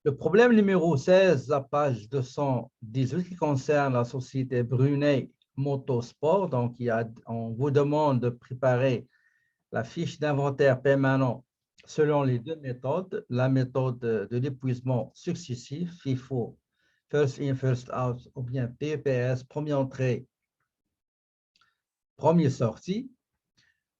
Le problème numéro 16, la page 218, qui concerne la société Brunet Motosport. Donc, on vous demande de préparer la fiche d'inventaire permanent selon les deux méthodes, la méthode de l'épuisement successif, FIFO, First In, First Out, ou bien PEPS, première entrée, première sortie.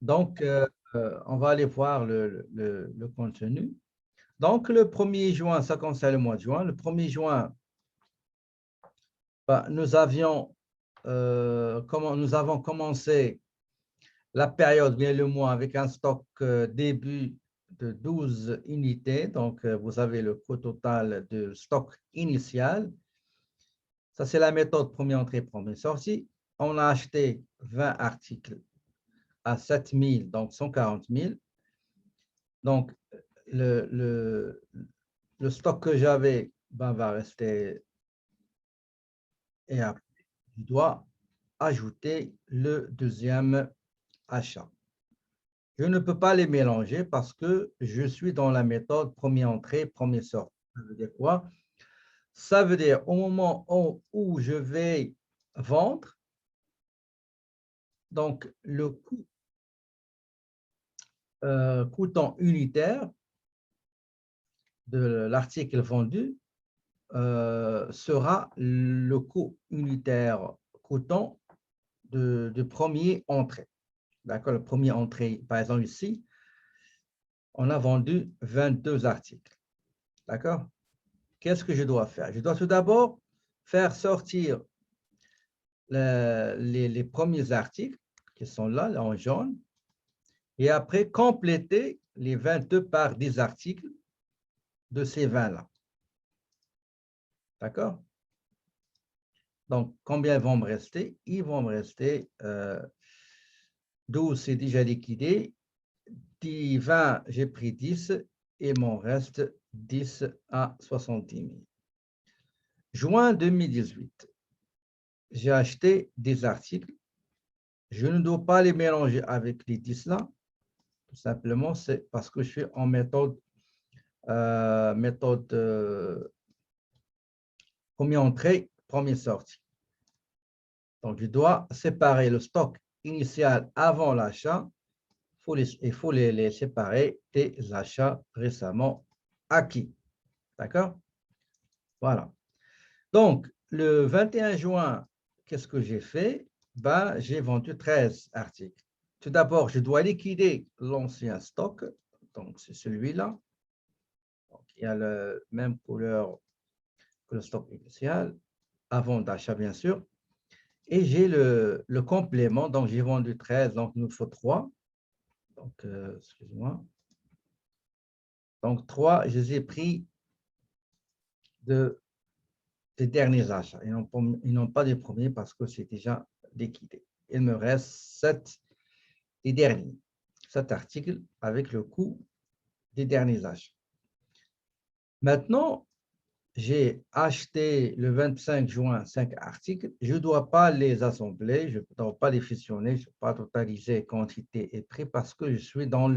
Donc, on va aller voir le contenu. Donc, le 1er juin, ça concerne le mois de juin. Le 1er juin, nous avons commencé la période, bien le mois, avec un stock début de 12 unités. Donc, vous avez le coût total de stock initial. Ça, c'est la méthode première entrée, première sortie. On a acheté 20 articles à 7 000, donc 140 000. Donc, le stock que j'avais va rester. Et après, je dois ajouter le deuxième achat. Je ne peux pas les mélanger parce que je suis dans la méthode première entrée, première sortie. Ça veut dire quoi? Ça veut dire au moment où je vais vendre, donc le coût coûtant unitaire de l'article vendu sera le coût unitaire coûtant de première entrée. D'accord, le premier entrée, par exemple ici, on a vendu 22 articles. D'accord? Qu'est-ce que je dois faire? Je dois tout d'abord faire sortir les premiers articles qui sont là en jaune, et après compléter les 22 par des articles de ces 20-là. D'accord? Donc, combien vont me rester? Ils vont me rester 12, c'est déjà liquidé. 10, 20, j'ai pris 10 et il m'en reste 10 à 70 000. Juin 2018, j'ai acheté des articles. Je ne dois pas les mélanger avec les 10 là. Tout simplement, c'est parce que je suis en méthode première entrée, première sortie. Donc, je dois séparer le stock initial avant l'achat. Il faut les séparer des achats récemment acquis. D'accord? Voilà. Donc, le 21 juin, qu'est-ce que j'ai fait? J'ai vendu 13 articles. Tout d'abord, je dois liquider l'ancien stock. Donc, c'est celui-là. Il y a la même couleur que le stock initial, avant d'achat, bien sûr. Et j'ai le complément. Donc, j'ai vendu 13, donc il nous faut 3. Donc, excusez-moi. Donc, 3, je les ai pris des derniers achats. Ils n'ont pas des premiers parce que c'est déjà liquidé. Il me reste 7 des derniers. 7 articles avec le coût des derniers achats. Maintenant, j'ai acheté le 25 juin 5 articles. Je ne dois pas les assembler, je ne dois pas les fusionner, je ne dois pas totaliser quantité et prix parce que je suis dans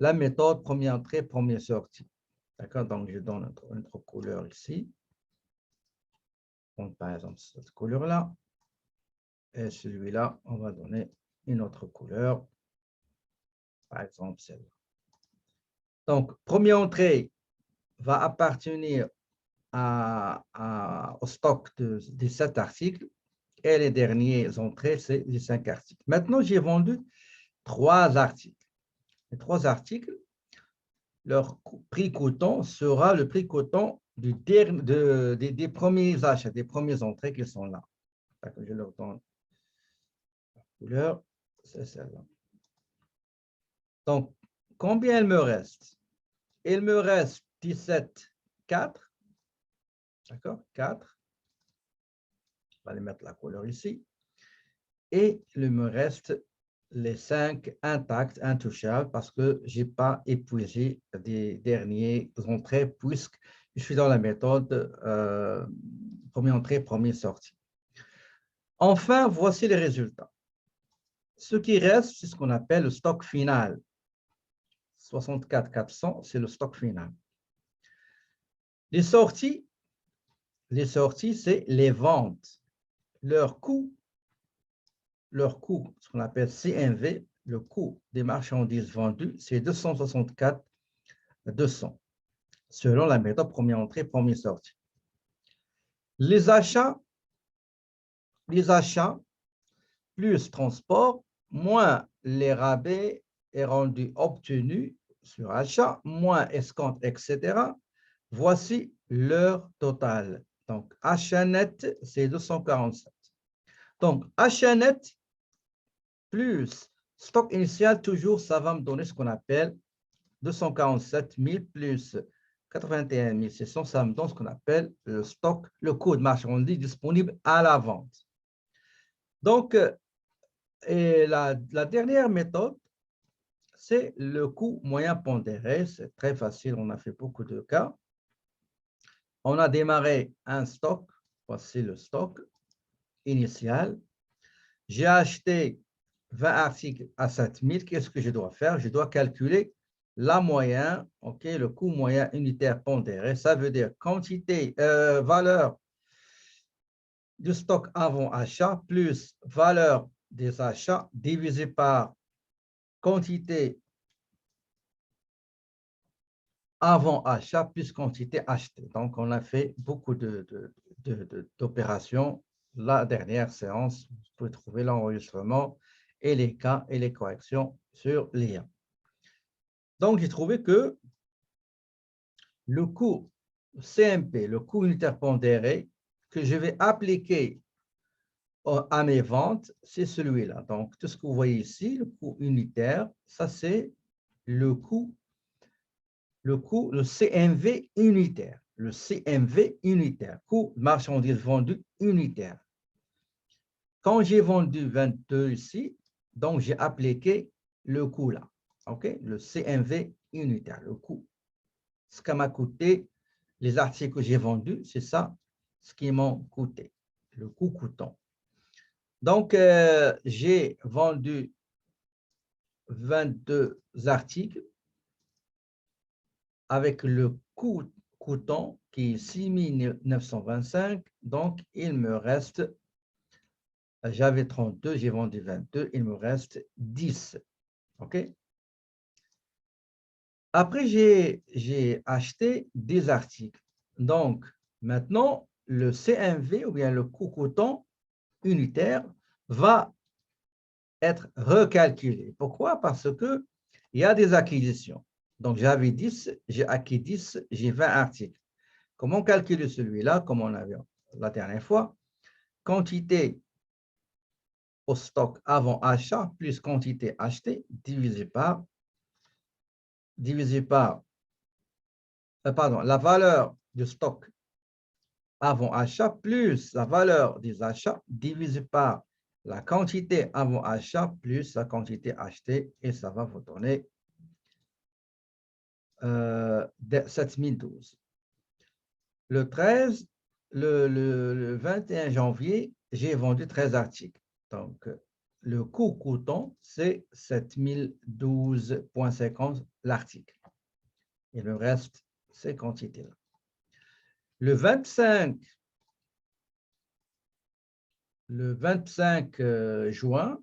la méthode première entrée, première sortie. D'accord? Donc, je donne une autre couleur ici. Donc, par exemple, cette couleur-là. Et celui-là, on va donner une autre couleur. Par exemple, celle-là. Donc, première entrée va appartenir au stock des 7 articles et les dernières entrées, c'est les 5 articles. Maintenant, j'ai vendu 3 articles. Les 3 articles, leur prix coûtant sera le prix coûtant des premiers achats, des premières entrées qui sont là. Je leur donne la couleur, c'est celle-là. Donc, combien il me reste? Il me reste 17, 4. D'accord? 4. On va aller mettre la couleur ici. Et il me reste les 5 intacts, intouchables, parce que je n'ai pas épuisé des dernières entrées, puisque je suis dans la méthode première entrée, première sortie. Enfin, voici les résultats. Ce qui reste, c'est ce qu'on appelle le stock final. 64 400, c'est le stock final. Les sorties, c'est les ventes. Leur coût, ce qu'on appelle CMV, le coût des marchandises vendues, c'est 264 200, selon la méthode première entrée, première sortie. Les achats plus transport, moins les rabais et rendus obtenus sur achat, moins escompte, etc. Voici leur total. Donc, achat net, c'est 247. Donc, achat net plus stock initial, toujours, ça va me donner ce qu'on appelle 247 000 plus 81 600, ça me donne ce qu'on appelle le stock, le coût de marchandise disponible à la vente. Donc, et la dernière méthode, c'est le coût moyen pondéré. C'est très facile, on a fait beaucoup de cas. On a démarré un stock, voici le stock initial. J'ai acheté 20 articles à 7 000. Qu'est-ce que je dois faire? Je dois calculer la moyenne, le coût moyen unitaire pondéré. Ça veut dire quantité, valeur du stock avant achat plus valeur des achats divisé par quantité avant achat plus quantité achetée. Donc, on a fait beaucoup d'opérations. La dernière séance, vous pouvez trouver l'enregistrement et les cas et les corrections sur l'IA. Donc, j'ai trouvé que le coût CMP, le coût unitaire pondéré, que je vais appliquer à mes ventes, c'est celui-là. Donc, tout ce que vous voyez ici, le coût unitaire, ça c'est le coût, le CMV unitaire. Le CMV unitaire, coût de marchandises vendues unitaire. Quand j'ai vendu 22 ici, donc j'ai appliqué le coût là. Le CMV unitaire, le coût. Ce qui m'a coûté, les articles que j'ai vendus, c'est ça ce qui m'ont coûté, le coût coûtant. Donc, j'ai vendu 22 articles avec le coût coûtant qui est 6 925. Donc, il me reste, j'avais 32, j'ai vendu 22, il me reste 10. OK? Après, j'ai acheté des articles. Donc, maintenant, le CMV ou bien le coût coûtant unitaire va être recalculé. Pourquoi? Parce qu'il y a des acquisitions. Donc, j'avais 10, j'ai acquis 10, j'ai 20 articles. Comment calculer celui-là, comme on avait la dernière fois? Quantité au stock avant achat plus quantité achetée divisé par la valeur du stock avant achat plus la valeur des achats divisé par la quantité avant achat plus la quantité achetée et ça va vous donner 7012. Le 13, le 21 janvier, j'ai vendu 13 articles. Donc, le coût coûtant, c'est 7012,50 l'article. Et le reste, c'est quantité-là. Le 25 juin,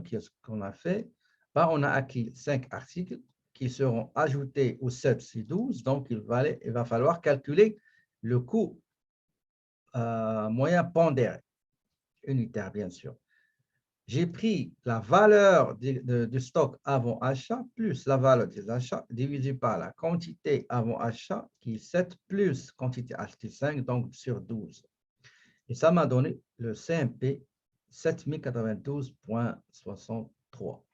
qu'est-ce qu'on a fait? On a acquis 5 articles qui seront ajoutés au 7C12. Donc, il va falloir calculer le coût moyen pondéré, unitaire, bien sûr. J'ai pris la valeur du stock avant achat plus la valeur des achats divisé par la quantité avant achat qui est 7 plus quantité achetée 5, donc sur 12. Et ça m'a donné le CMP 7092,63. OK?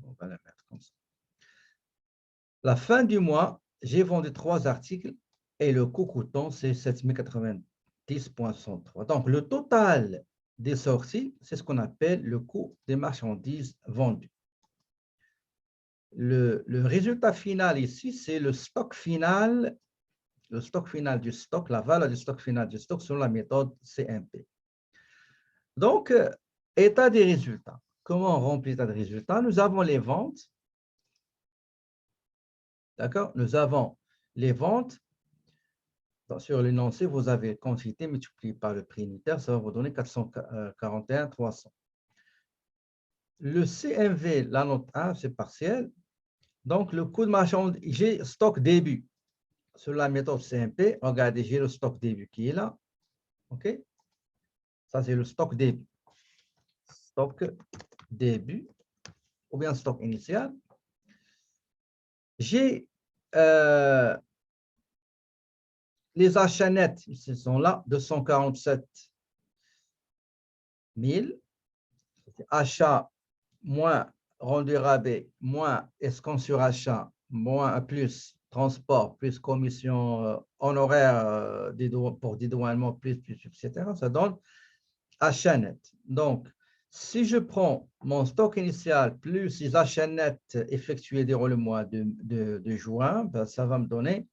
On va la mettre comme ça. La fin du mois, j'ai vendu 3 articles et le coût coûtant, c'est 7090,63. Donc, le total des sorties, c'est ce qu'on appelle le coût des marchandises vendues. Le résultat final ici, c'est le stock final du stock, la valeur du stock final du stock selon la méthode CMP. Donc, état des résultats. Comment on remplit l'état des résultats? Nous avons les ventes. D'accord? Nous avons les ventes. Sur l'énoncé, vous avez quantité multipliée par le prix unitaire, ça va vous donner 441 300. Le CMV, la note 1, c'est partiel. Donc, le coût de marchandise, j'ai stock début. Sur la méthode CMP, regardez, j'ai le stock début qui est là. OK? Ça, c'est le stock début. Stock début, ou bien stock initial. J'ai les achats nets, ils sont là, 247 000. Achat moins rendu rabais, moins escompte sur achat, moins plus transport, plus commission honoraire pour dédouanement, plus, etc. Ça donne achat net. Donc, si je prends mon stock initial plus les achats nets effectués durant le mois de juin, ben, ça va me donner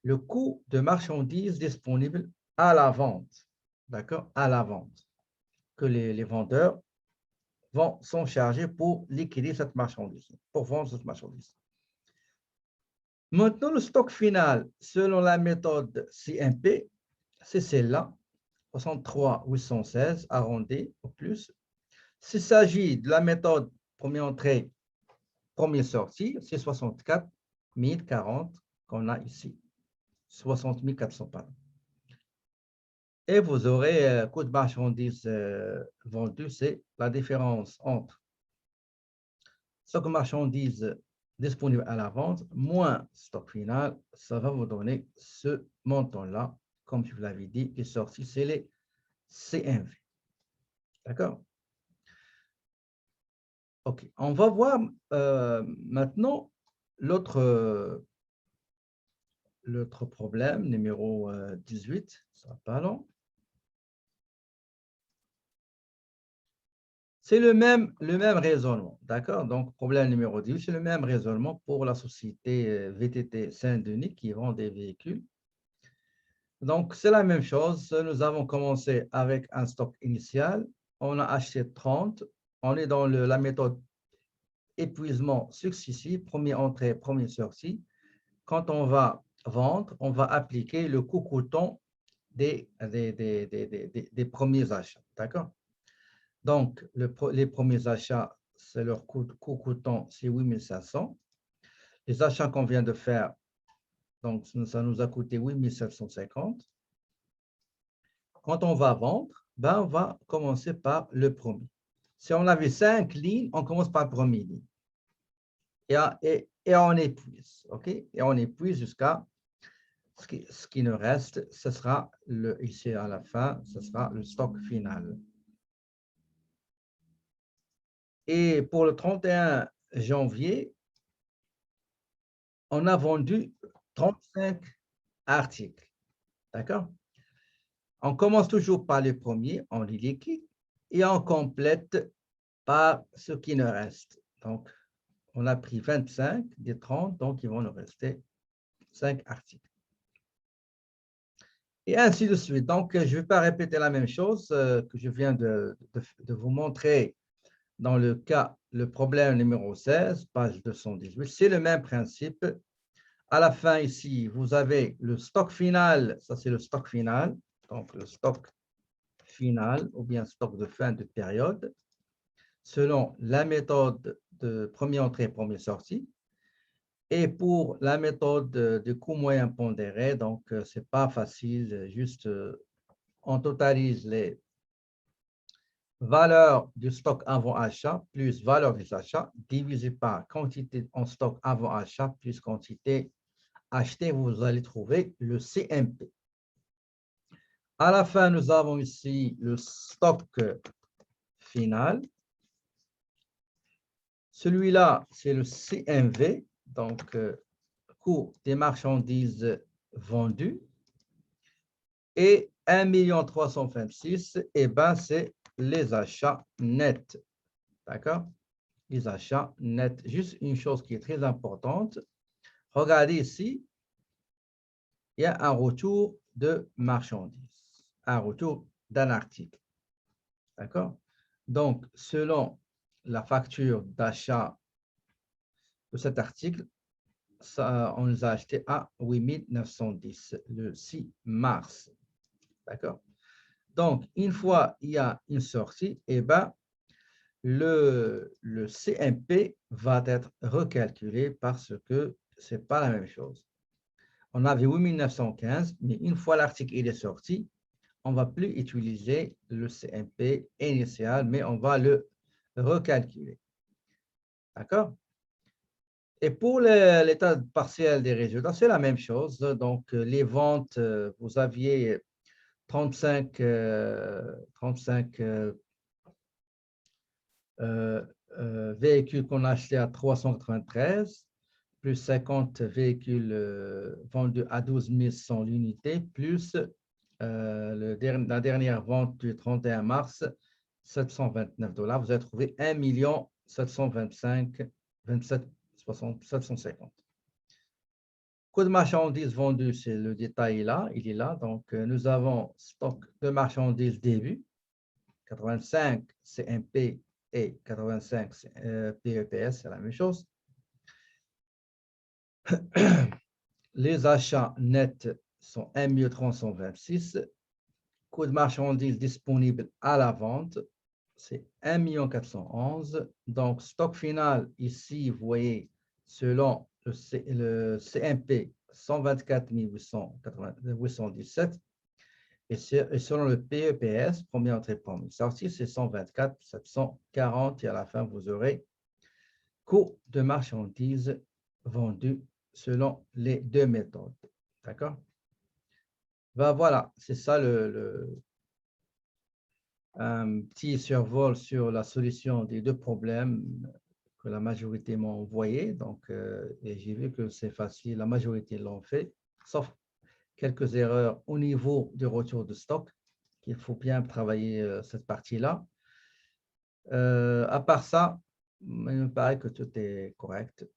le coût de marchandises disponibles à la vente. D'accord? À la vente. Que les vendeurs sont chargés pour liquider cette marchandise, pour vendre cette marchandise. Maintenant, le stock final, selon la méthode CMP, c'est celle-là, 63 816 arrondi au plus. S'il s'agit de la méthode première entrée, première sortie, c'est 64 040 qu'on a ici. 60 400 pardon. Et vous aurez coût de marchandise vendu, c'est la différence entre stock de marchandises disponible à la vente moins stock final. Ça va vous donner ce montant-là. Comme je vous l'avais dit, les sorties, c'est les CMV. D'accord? OK. On va voir maintenant l'autre problème, numéro 18. Ça va pas long. C'est le même raisonnement, d'accord? Donc, problème numéro 10, c'est le même raisonnement pour la société VTT Saint-Denis qui vend des véhicules. Donc, c'est la même chose. Nous avons commencé avec un stock initial. On a acheté 30. On est dans la méthode épuisement successif, première entrée, première sortie. Quand on va vendre, on va appliquer le coût coûtant des premiers achats, d'accord? Donc, les premiers achats, c'est leur coût coûtant, c'est 8 500. Les achats qu'on vient de faire, donc ça nous a coûté 8 750. Quand on va vendre, ben, on va commencer par le premier. Si on avait 5 lignes, on commence par la première ligne. Et on épuise, OK? Et on épuise jusqu'à ce qui nous reste, ce sera ici à la fin, ce sera le stock final. Et pour le 31 janvier, on a vendu 35 articles. D'accord? On commence toujours par le premier, on les liquide, et on complète par ce qui nous reste. Donc, on a pris 25 des 30, donc il va nous rester 5 articles. Et ainsi de suite. Donc, je ne vais pas répéter la même chose que je viens de vous montrer dans le problème numéro 16, page 218. C'est le même principe. À la fin, ici, vous avez le stock final. Ça, c'est le stock final. Donc, le stock final ou bien stock de fin de période selon la méthode de première entrée, première sortie. Et pour la méthode de coût moyen pondéré, donc, ce n'est pas facile, juste on totalise les valeurs du stock avant achat plus valeur des achats divisé par quantité en stock avant achat plus quantité achetée, vous allez trouver le CMP. À la fin, nous avons ici le stock final. Celui-là, c'est le CMV, donc coût des marchandises vendues. Et 1 326 000, eh ben, c'est les achats nets. D'accord? Les achats nets. Juste une chose qui est très importante. Regardez ici, il y a un retour de marchandises, un retour d'un article. D'accord? Donc, selon la facture d'achat de cet article, ça, on les a achetés à 8910 le 6 mars. D'accord? Donc, une fois il y a une sortie, eh ben, le CMP va être recalculé parce que ce n'est pas la même chose. On avait 8915, mais une fois l'article est sorti, on ne va plus utiliser le CMP initial, mais on va le recalculer. D'accord? Et pour l'état partiel des résultats, c'est la même chose. Donc, les ventes, vous aviez 35 véhicules qu'on a achetés à 393, plus 50 véhicules vendus à 12 100 unités, plus la dernière vente du 31 mars, 729 $. Vous avez trouvé 1 725 27 60 750. Coût de marchandises vendues, c'est le détail là, il est là. Donc, nous avons stock de marchandises début, 85 CMP et 85 PEPS, c'est la même chose. Les achats nets sont 1 326. Coût de marchandises disponibles à la vente, c'est 1 411. Donc, stock final, ici, vous voyez, selon le CMP, 124 817. Et selon le PEPS, première entrée, première sortie, c'est 124 740. Et à la fin, vous aurez coût de marchandises vendues selon les deux méthodes. D'accord? Ben voilà, c'est ça un petit survol sur la solution des deux problèmes que la majorité m'a envoyé. Donc, et j'ai vu que c'est facile, la majorité l'ont fait, sauf quelques erreurs au niveau du retour de stock, qu'il faut bien travailler cette partie-là. À part ça, il me paraît que tout est correct.